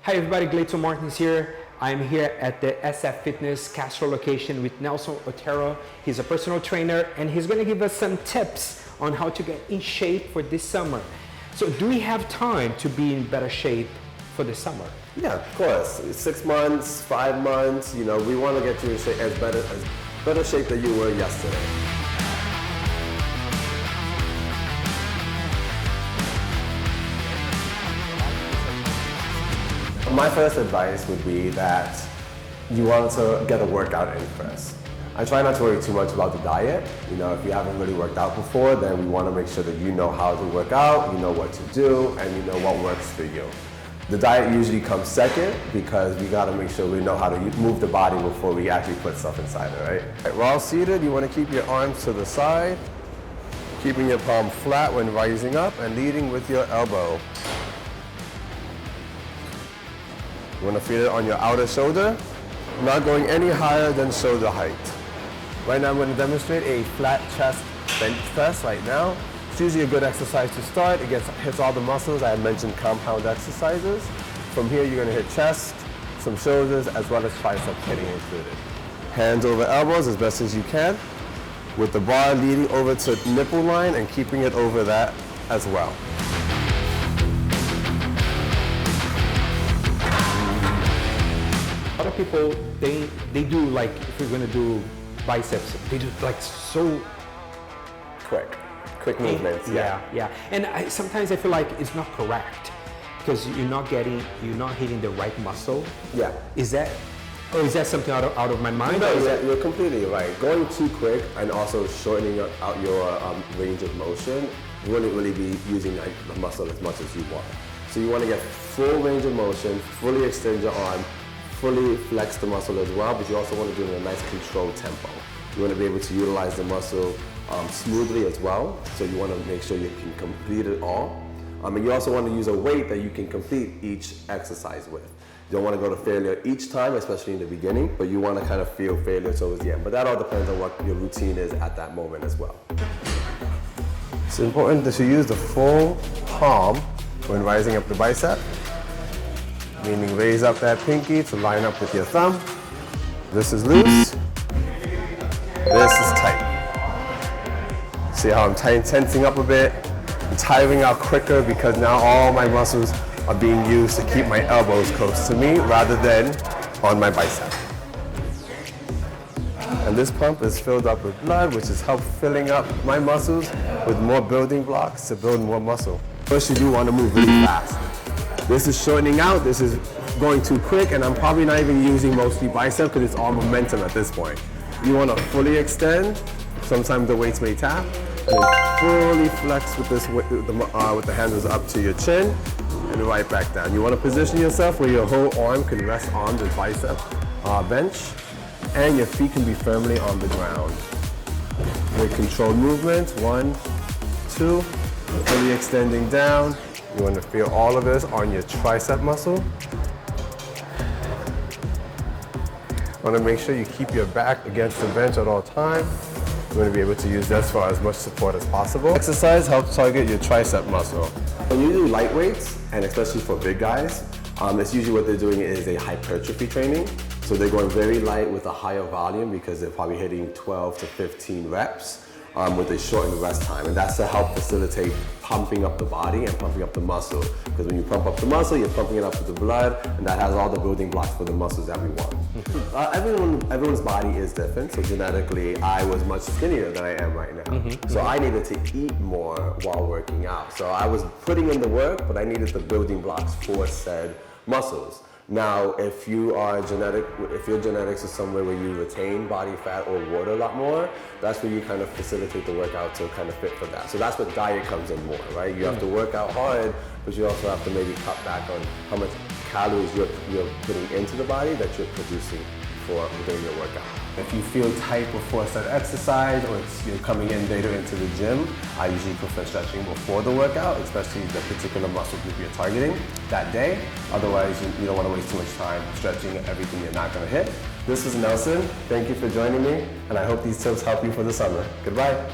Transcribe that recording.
Hi everybody, Gleidson Martins here. I'm here at the SF Fitness Castro location with Nelson Otero. He's a personal trainer and he's going to give us some tips on how to get in shape for this summer. So do we have time to be in better shape for the summer? Yeah, of course. 6 months, 5 months, we want to get you in shape as better shape than you were yesterday. My first advice would be that you want to get a workout in first. I try not to worry too much about the diet. If you haven't really worked out before, then we want to make sure that you know how to work out, you know what to do, and you know what works for you. The diet usually comes second because we got to make sure we know how to move the body before we actually put stuff inside it, right? While seated, you want to keep your arms to the side, keeping your palm flat when rising up and leading with your elbow. You want to feel it on your outer shoulder, not going any higher than shoulder height. Right now I'm going to demonstrate a flat chest bench press right now. It's usually a good exercise to start. It hits all the muscles. I had mentioned compound exercises. From here you're going to hit chest, some shoulders, as well as triceps getting included. Hands over elbows as best as you can, with the bar leading over to nipple line and keeping it over that as well. A lot of people, they do like, if we're going to do biceps, they do like so quick movements. Yeah. And sometimes I feel like it's not correct because you're not hitting the right muscle. Yeah. Is that something out of my mind? No, you're completely right. Going too quick and also shortening out your range of motion, you wouldn't really be using the muscle as much as you want. So you want to get full range of motion, fully extend your arm, fully flex the muscle as well, but you also want to do it in a nice controlled tempo. You want to be able to utilize the muscle smoothly as well, so you want to make sure you can complete it all. And you also want to use a weight that you can complete each exercise with. You don't want to go to failure each time, especially in the beginning, but you want to kind of feel failure towards the end. But that all depends on what your routine is at that moment as well. It's important that you use the full palm when rising up the bicep, meaning raise up that pinky to line up with your thumb. This is loose, this is tight. See how I'm tensing up a bit? I'm tiring out quicker because now all my muscles are being used to keep my elbows close to me rather than on my bicep. And this pump is filled up with blood, which is help filling up my muscles with more building blocks to build more muscle. First, you do want to move really fast. This is shortening out, this is going too quick, and I'm probably not even using mostly bicep because it's all momentum at this point. You want to fully extend, sometimes the weights may tap, and then fully flex with this with the handles up to your chin, and right back down. You want to position yourself where your whole arm can rest on the bicep bench, and your feet can be firmly on the ground. With controlled movements, 1, 2, fully extending down. You want to feel all of this on your tricep muscle. You want to make sure you keep your back against the bench at all times. You want to be able to use this for as much support as possible. Exercise helps target your tricep muscle. When you do light weights, and especially for big guys, it's usually what they're doing is a hypertrophy training. So they're going very light with a higher volume because they're probably hitting 12 to 15 reps. With a shortened rest time, and that's to help facilitate pumping up the body and pumping up the muscle, because when you pump up the muscle, you're pumping it up with the blood, and that has all the building blocks for the muscles that we want. Everyone's body is different, so genetically I was much skinnier than I am right now. So I needed to eat more while working out. So I was putting in the work, but I needed the building blocks for said muscles. Now, if your genetics is somewhere where you retain body fat or water a lot more, that's where you kind of facilitate the workout to kind of fit for that. So that's what diet comes in more, right? You have to work out hard, but you also have to maybe cut back on how much calories you're putting into the body that you're producing during your workout. If you feel tight before a set exercise, or you're coming in later into the gym, I usually prefer stretching before the workout, especially the particular muscle group you're targeting that day. Otherwise, you don't want to waste too much time stretching everything you're not going to hit. This is Nelson. Thank you for joining me, and I hope these tips help you for the summer. Goodbye.